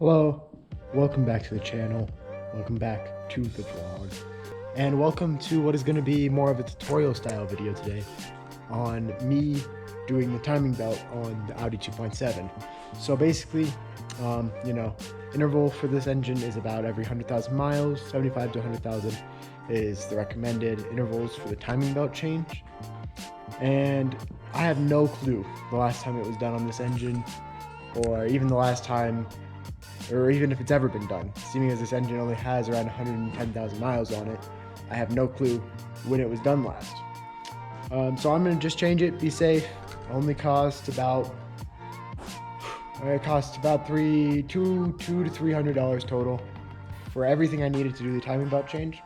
Hello, welcome back to the channel, welcome back to the vlog, and welcome to what is going to be more of a tutorial style video today on me doing the timing belt on the Audi 2.7. So basically, interval for this engine is about every 100,000 miles, 75 to 100,000 is the recommended intervals for the timing belt change. And I have no clue the last time it was done on this engine, or even the last time, or even if it's ever been done. Seeing as this engine only has around 110,000 miles on it, I have no clue when it was done last. So I'm gonna just change it, be safe. Only cost about two to $300 total for everything I needed to do the timing belt change.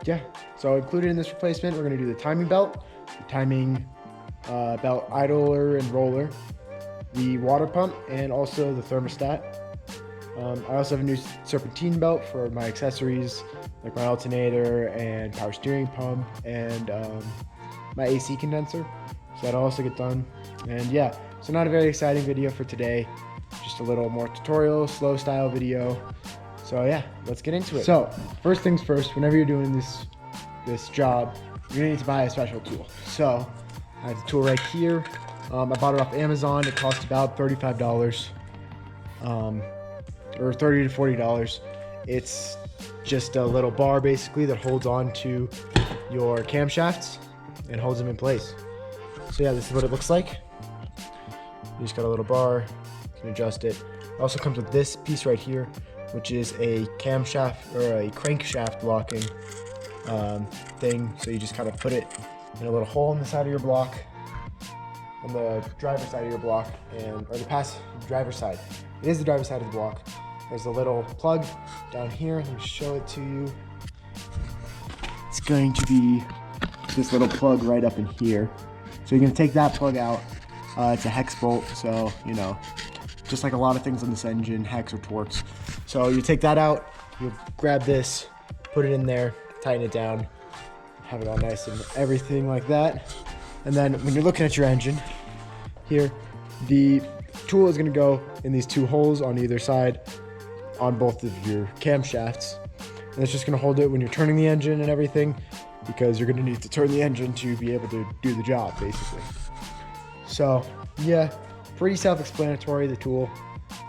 Yeah, so included in this replacement, we're gonna do the timing belt, the timing belt idler and roller, the water pump, and also the thermostat. I also have a new serpentine belt for my accessories, like my alternator and power steering pump, and my AC condenser. So that'll also get done. And yeah, so not a very exciting video for today, just a little more tutorial, slow style video. So yeah, let's get into it. So first things first, whenever you're doing this job, you're gonna need to buy a special tool. So I have the tool right here. I bought it off Amazon. It cost about $35, or $30 to $40. It's just a little bar basically that holds on to your camshafts and holds them in place. So yeah, this is what it looks like. You just got a little bar, you can adjust it. It also comes with this piece right here, which is a camshaft or a crankshaft blocking thing. So you just kind of put it in a little hole in the side of your block, on the driver's side of your block, or the driver's side. It is the driver's side of the block. There's a little plug down here. Let me show it to you. It's going to be this little plug right up in here. So you're going to take that plug out. It's a hex bolt, so just like a lot of things on this engine, hex or Torx. So you take that out, you grab this, put it in there, tighten it down, have it all nice and everything like that. And then when you're looking at your engine here, the tool is going to go in these two holes on either side on both of your camshafts. And it's just going to hold it when you're turning the engine and everything, because you're going to need to turn the engine to be able to do the job basically. So yeah, pretty self-explanatory, the tool.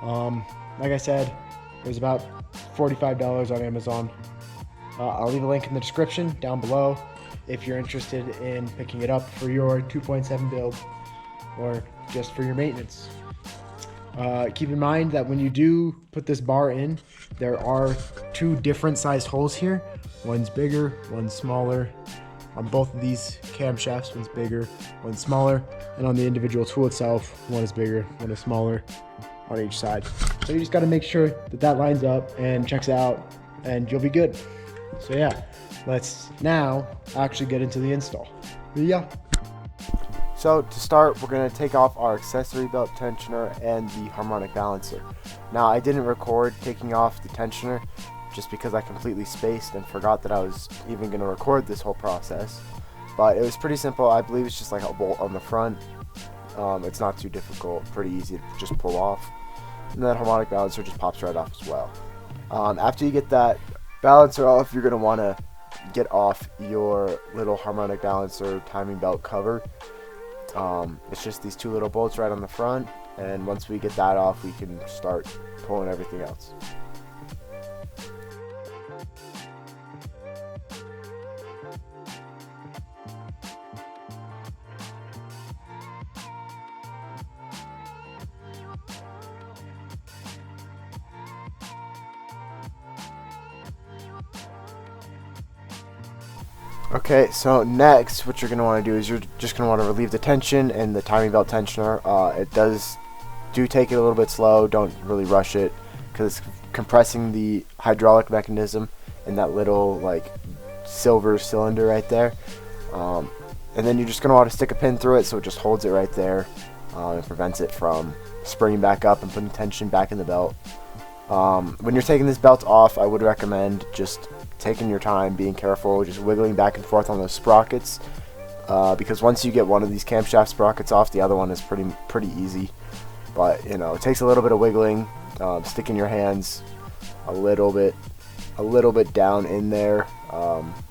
Like I said, it was about $45 on Amazon. I'll leave a link in the description down below if you're interested in picking it up for your 2.7 build or just for your maintenance. Keep in mind that when you do put this bar in, there are two different sized holes here. One's bigger, one's smaller. On both of these camshafts, one's bigger, one's smaller, and on the individual tool itself, one is bigger, one is smaller on each side. So you just got to make sure that that lines up and checks out, and you'll be good. So yeah, let's now actually get into the install. Yeah. So to start, we're going to take off our accessory belt tensioner and the harmonic balancer. Now, I didn't record taking off the tensioner just because I completely spaced and forgot that I was even going to record this whole process. But it was pretty simple. I believe it's just like a bolt on the front. It's not too difficult, pretty easy to just pull off. And that harmonic balancer just pops right off as well. After you get that balancer off, you're going to want to get off your little harmonic balancer timing belt cover. It's just these two little bolts right on the front, and once we get that off, we can start pulling everything else. Okay, so next what you're going to want to do is you're just going to want to relieve the tension in the timing belt tensioner. It do take it a little bit slow. Don't really rush it because it's compressing the hydraulic mechanism in that little like silver cylinder right there. And then you're just going to want to stick a pin through it so it just holds it right there and prevents it from springing back up and putting tension back in the belt. When you're taking this belt off, I would recommend just taking your time, being careful, just wiggling back and forth on those sprockets, because once you get one of these camshaft sprockets off, the other one is pretty easy. but you know, it takes a little bit of wiggling, sticking your hands a little bit down in there.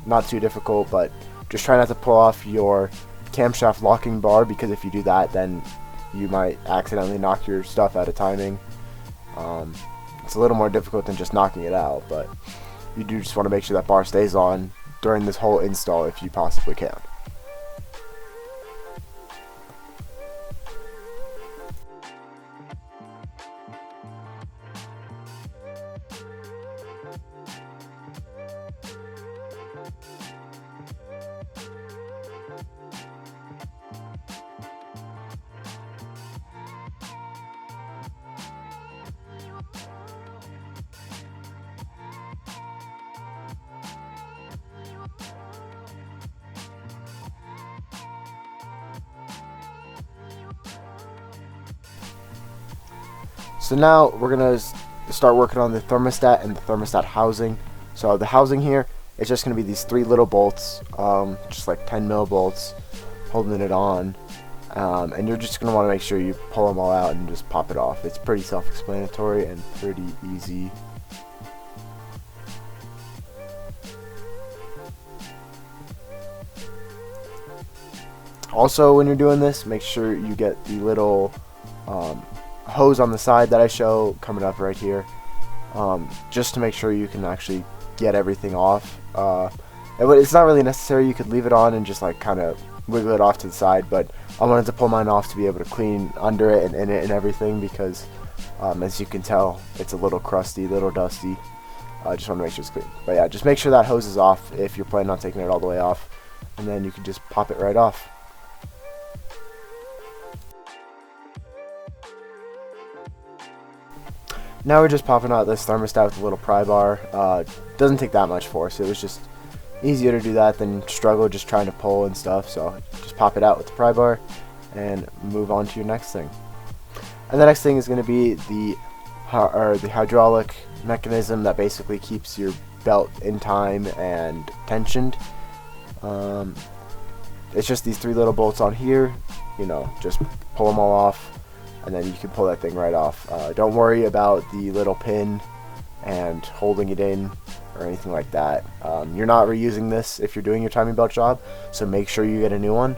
Not too difficult, but just try not to pull off your camshaft locking bar, because if you do that, then you might accidentally knock your stuff out of timing. It's a little more difficult than just knocking it out, but you do just want to make sure that bar stays on during this whole install if you possibly can. So now we're gonna start working on the thermostat and the thermostat housing. So the housing here, it's just gonna be these 3 little bolts, just like 10 mil bolts, holding it on. And you're just gonna want to make sure you pull them all out and just pop it off. It's pretty self-explanatory and pretty easy. Also, when you're doing this, make sure you get the little hose on the side that I show coming up right here, just to make sure you can actually get everything off. It's not really necessary. You could leave it on and just like kind of wiggle it off to the side, but I wanted to pull mine off to be able to clean under it and in it and everything, because as you can tell, it's a little crusty, a little dusty. I just want to make sure it's clean. But yeah, just make sure that hose is off if you're planning on taking it all the way off, and then you can just pop it right off. Now we're just popping out this thermostat with a little pry bar. Doesn't take that much force. It was just easier to do that than struggle just trying to pull and stuff. So just pop it out with the pry bar and move on to your next thing. And the next thing is going to be the hydraulic mechanism that basically keeps your belt in time and tensioned. It's just these 3 little bolts on here. You know, just pull them all off, and then you can pull that thing right off. Don't worry about the little pin and holding it in or anything like that. You're not reusing this if you're doing your timing belt job, so make sure you get a new one.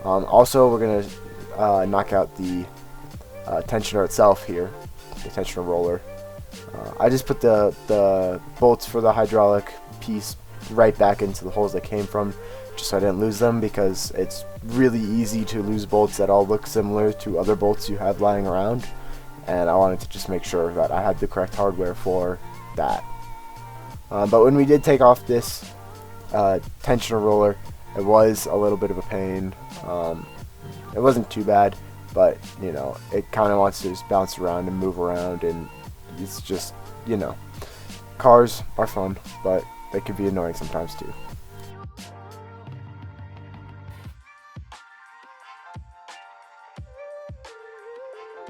Also, we're going to knock out the tensioner itself here, the tensioner roller. I just put the bolts for the hydraulic piece right back into the holes they came from, just so I didn't lose them, because it's really easy to lose bolts that all look similar to other bolts you have lying around, and I wanted to just make sure that I had the correct hardware for that. But when we did take off this tensioner roller, it was a little bit of a pain. It wasn't too bad, but you know, it kind of wants to just bounce around and move around, and it's just, you know, cars are fun, but they can be annoying sometimes too.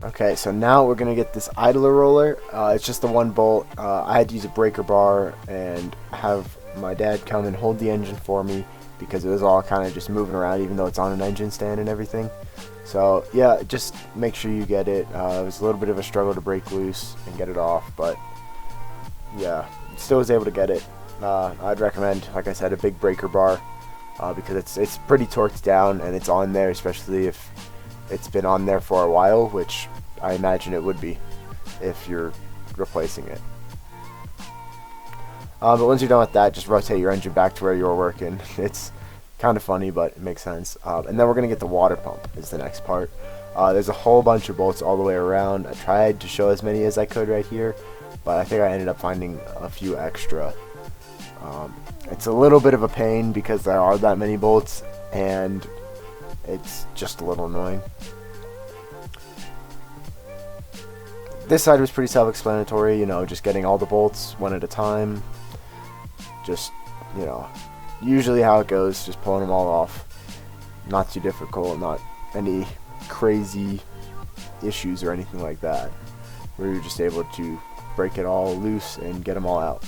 Okay, so now we're going to get this idler roller. It's just the 1 bolt. I had to use a breaker bar and have my dad come and hold the engine for me, because it was all kind of just moving around, even though it's on an engine stand and everything. So yeah, just make sure you get it. It was a little bit of a struggle to break loose and get it off, but yeah, still was able to get it. I'd recommend, like I said, a big breaker bar, because it's pretty torqued down and it's on there, especially if it's been on there for a while, which I imagine it would be if you're replacing it. But once you're done with that, just rotate your engine back to where you were working. It's kind of funny, but it makes sense. And then we're going to get the water pump is the next part. There's a whole bunch of bolts all the way around. I tried to show as many as I could right here, but I think I ended up finding a few extra. It's a little bit of a pain because there are that many bolts, and it's just a little annoying. This side was pretty self-explanatory, you know, just getting all the bolts one at a time. Just, you know, usually how it goes, just pulling them all off. Not too difficult, not any crazy issues or anything like that, where you're just able to break it all loose and get them all out.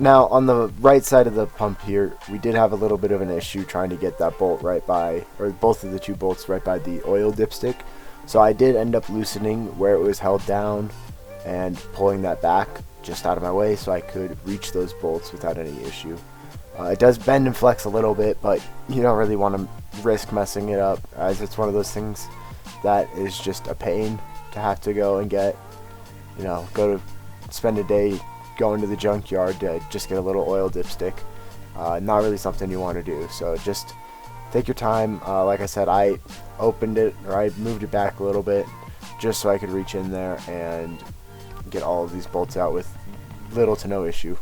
Now on the right side of the pump here, we did have a little bit of an issue trying to get that bolt right by, or both of the two bolts right by the oil dipstick. So I did end up loosening where it was held down and pulling that back just out of my way so I could reach those bolts without any issue. It does bend and flex a little bit, but you don't really want to risk messing it up, as it's one of those things that is just a pain to have to go and get, go to spend a day going to the junkyard to just get a little oil dipstick. Not really something you want to do, so just take your time. Like I said, I opened it, or I moved it back a little bit just so I could reach in there and get all of these bolts out with little to no issue.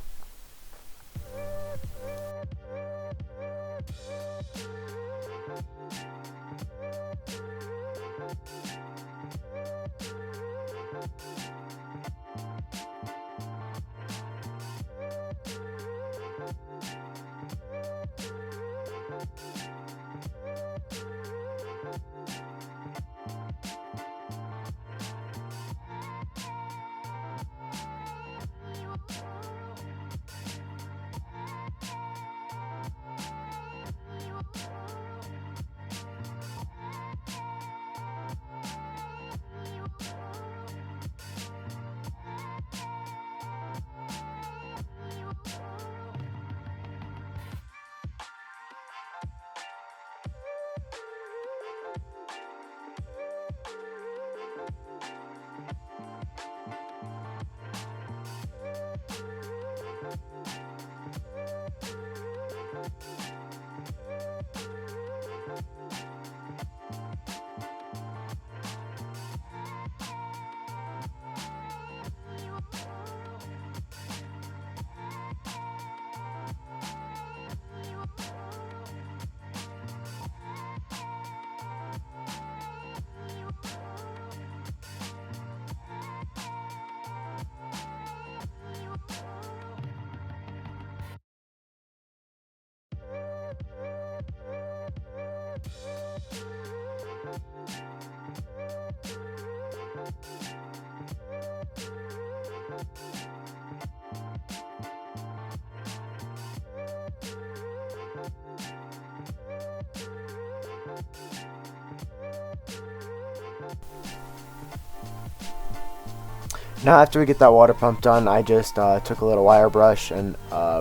Now after we get that water pump done, I just took a little wire brush and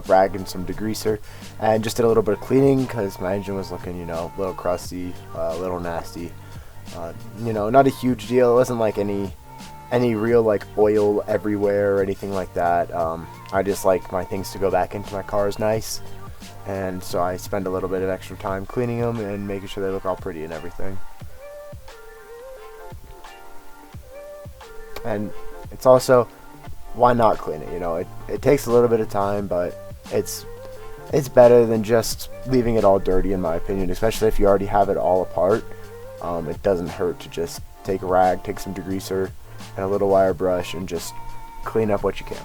rag and some degreaser and just did a little bit of cleaning because my engine was looking, a little crusty, a little nasty. Not a huge deal. It wasn't like any real like oil everywhere or anything like that. I just like my things to go back into my cars nice, and so I spend a little bit of extra time cleaning them and making sure they look all pretty and everything. And it's also, why not clean it? It takes a little bit of time, but it's better than just leaving it all dirty, in my opinion, especially if you already have it all apart. It doesn't hurt to just take a rag, take some degreaser and a little wire brush and just clean up what you can.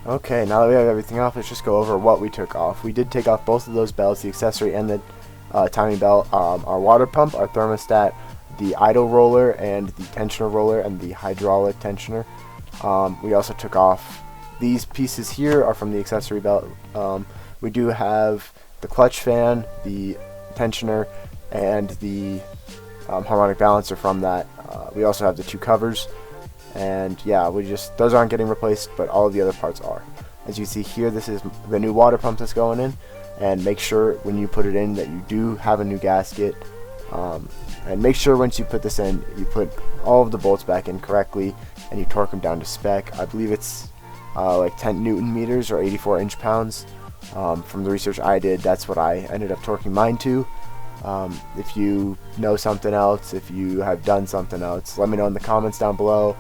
Okay, now that we have everything off, let's just go over what we took off. We did take off both of those belts, the accessory and the timing belt, our water pump, our thermostat, the idle roller and the tensioner roller, and the hydraulic tensioner. We also took off these pieces here are from the accessory belt. We do have the clutch fan, the tensioner, and the harmonic balancer from that. We also have the two covers. And yeah, those aren't getting replaced, but all of the other parts are. As you see here, this is the new water pump that's going in, and make sure when you put it in that you do have a new gasket, and make sure once you put this in, you put all of the bolts back in correctly and you torque them down to spec. I believe it's like 10 Newton meters or 84 inch-pounds. From the research I did, that's what I ended up torquing mine to. If you know something else, if you have done something else, let me know in the comments down below.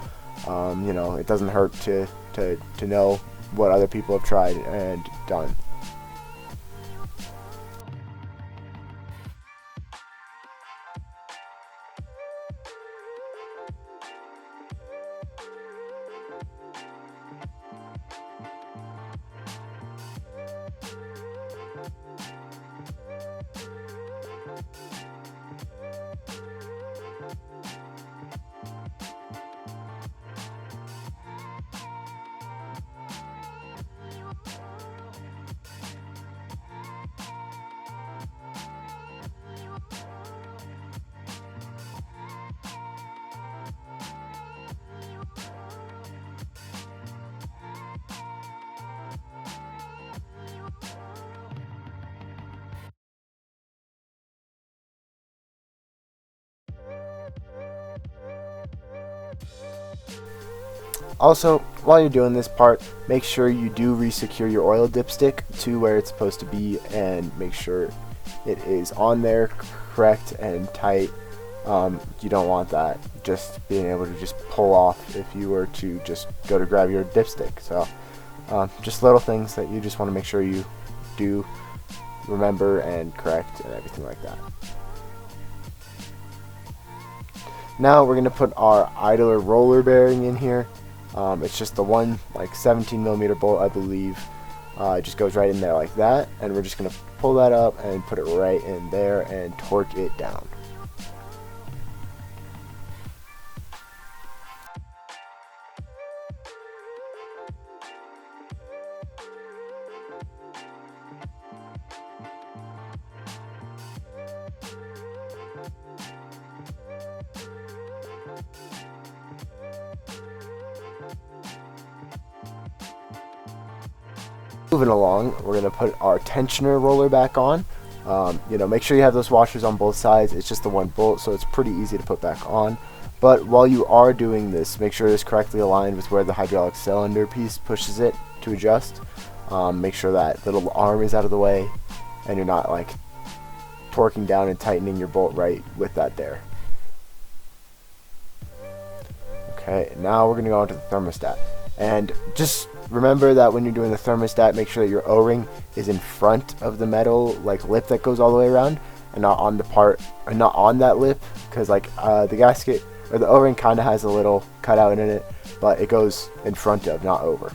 You know, it doesn't hurt to know what other people have tried and done. Also, while you're doing this part, make sure you do re-secure your oil dipstick to where it's supposed to be, and make sure it is on there correct and tight. You don't want that just being able to just pull off if you were to just go to grab your dipstick. So just little things that you just want to make sure you do remember and correct and everything like that. Now we're going to put our idler roller bearing in here. It's just the one like 17mm bolt, I believe. It just goes right in there like that, and we're just going to pull that up and put it right in there and torque it down. Moving along, we're going to put our tensioner roller back on. You know, make sure you have those washers on both sides. It's just the one bolt, so it's pretty easy to put back on. But while you are doing this, make sure it's correctly aligned with where the hydraulic cylinder piece pushes it to adjust. Make sure that little arm is out of the way and you're not like torquing down and tightening your bolt right with that there. Okay, now we're going to go on to the thermostat. And just remember that when you're doing the thermostat, make sure that your O-ring is in front of the metal like lip that goes all the way around, and not on the part, or not on that lip, because like the gasket or the O-ring kind of has a little cutout in it, but it goes in front of, not over.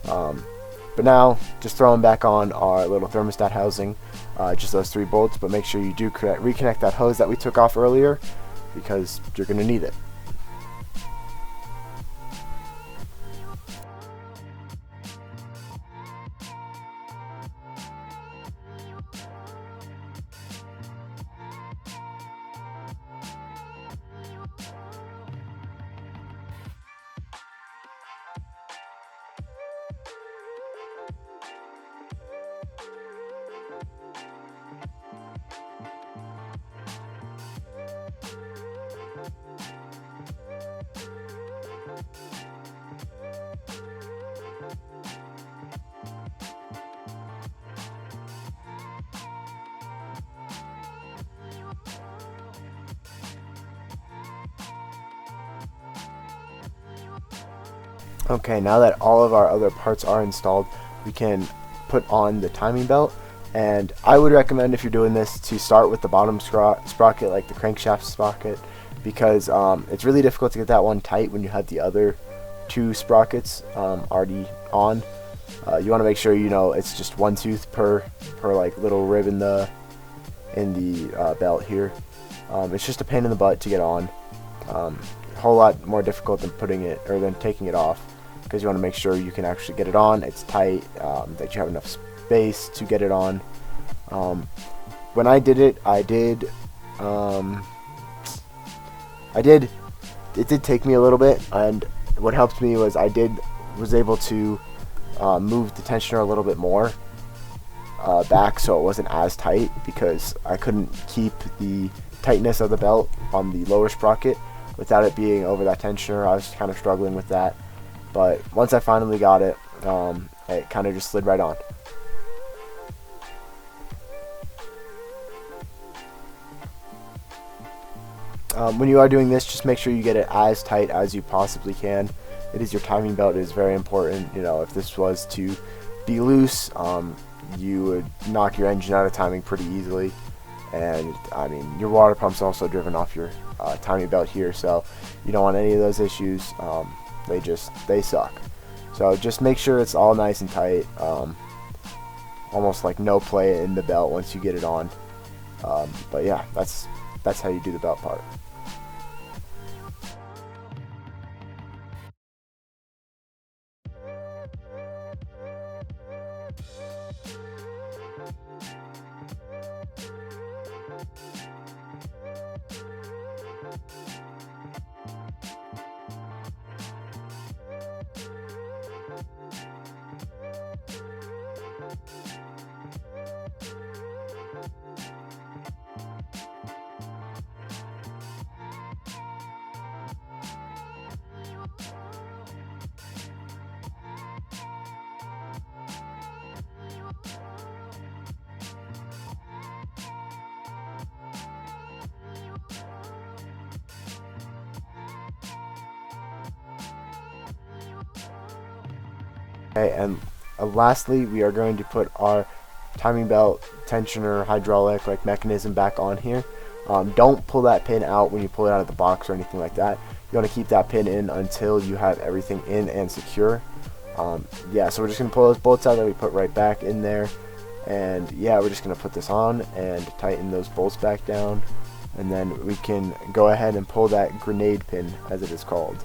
But now, just throwing back on our little thermostat housing, just those 3 bolts, but make sure you do reconnect that hose that we took off earlier, because you're going to need it. Okay, now that all of our other parts are installed, we can put on the timing belt. And I would recommend, if you're doing this, to start with the bottom sprocket, like the crankshaft sprocket, because it's really difficult to get that one tight when you have the other 2 sprockets already on. You want to make sure it's just one tooth per like little rib in the belt here. It's just a pain in the butt to get on. A whole lot more difficult than than taking it off, because you want to make sure you can actually get it on. It's tight, that you have enough space to get it on. When I did it, it did take me a little bit, and what helped me was I was able to move the tensioner a little bit more back, so it wasn't as tight, because I couldn't keep the tightness of the belt on the lower sprocket without it being over that tensioner. I was kind of struggling with that, but once I finally got it, it kind of just slid right on. When you are doing this, just make sure you get it as tight as you possibly can. It is your timing belt. It is very important. If this was to be loose, you would knock your engine out of timing pretty easily. And I mean, your water pump's also driven off your timing belt here, so you don't want any of those issues. They suck. So just make sure it's all nice and tight. Almost like no play in the belt once you get it on. But yeah, that's how you do the belt part. Okay, and lastly, we are going to put our timing belt tensioner hydraulic mechanism back on here. Don't pull that pin out when you pull it out of the box or anything like that. You want to keep that pin in until you have everything in and secure. Yeah, so we're just going to pull those bolts out that we put right back in there. And yeah, we're just going to put this on and tighten those bolts back down. And then we can go ahead and pull that grenade pin, as it is called.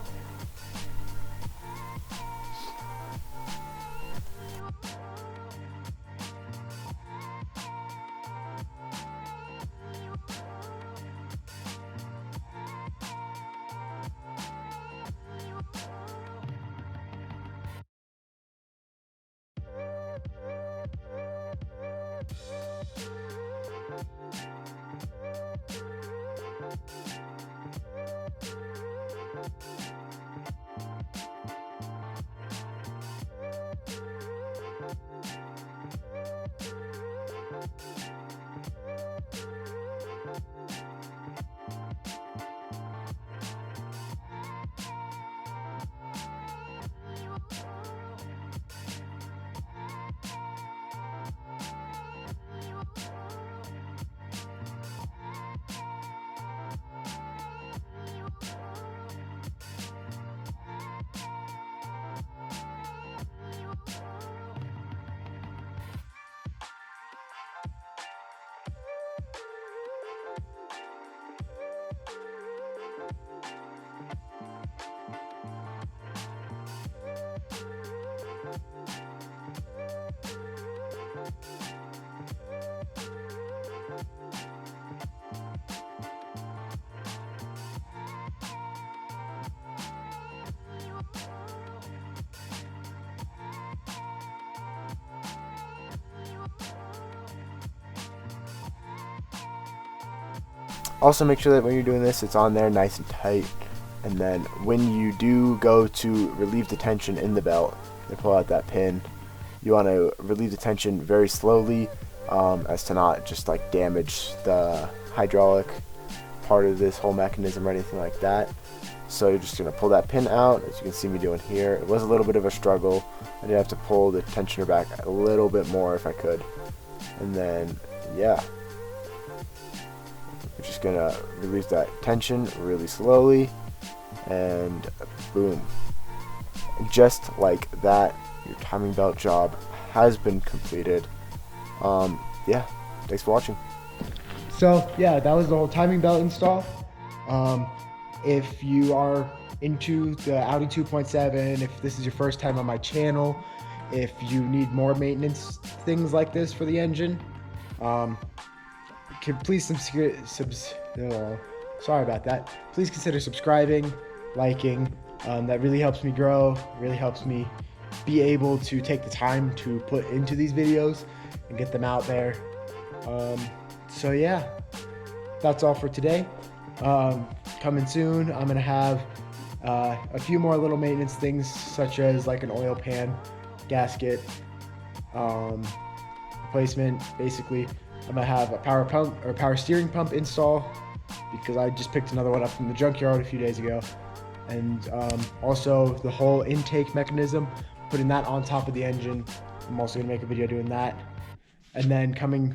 Also, make sure that when you're doing this, it's on there nice and tight. And then when you do go to relieve the tension in the belt and pull out that pin, you want to relieve the tension very slowly, as to not just damage the hydraulic part of this whole mechanism or anything like that. So you're just going to pull that pin out, as you can see me doing here. It was a little bit of a struggle. I did have to pull the tensioner back a little bit more if I could. And then, yeah. We're just going to release that tension really slowly. And boom. Just like that, your timing belt job has been completed. Yeah, thanks for watching. So yeah, that was the whole timing belt install. If you are into the Audi 2.7, if this is your first time on my channel, if you need more maintenance things like this for the engine, please sorry about that. Please consider subscribing, liking. That really helps me grow, really helps me be able to take the time to put into these videos and get them out there. So yeah, that's all for today. Coming soon, I'm gonna have a few more little maintenance things, such as like an oil pan, gasket, replacement. Basically, I'm gonna have a power pump or power steering pump install, because I just picked another one up from the junkyard a few days ago. And also the whole intake mechanism, putting that on top of the engine. I'm also gonna make a video doing that. And then coming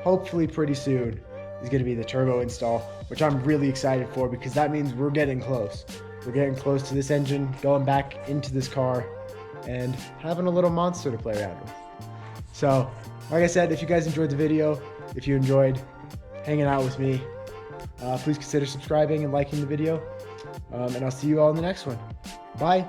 hopefully pretty soon is gonna be the turbo install, which I'm really excited for, because that means we're getting close. We're getting close to this engine going back into this car and having a little monster to play around with. So, like I said, if you guys enjoyed the video, if you enjoyed hanging out with me, please consider subscribing and liking the video. And I'll see you all in the next one. Bye.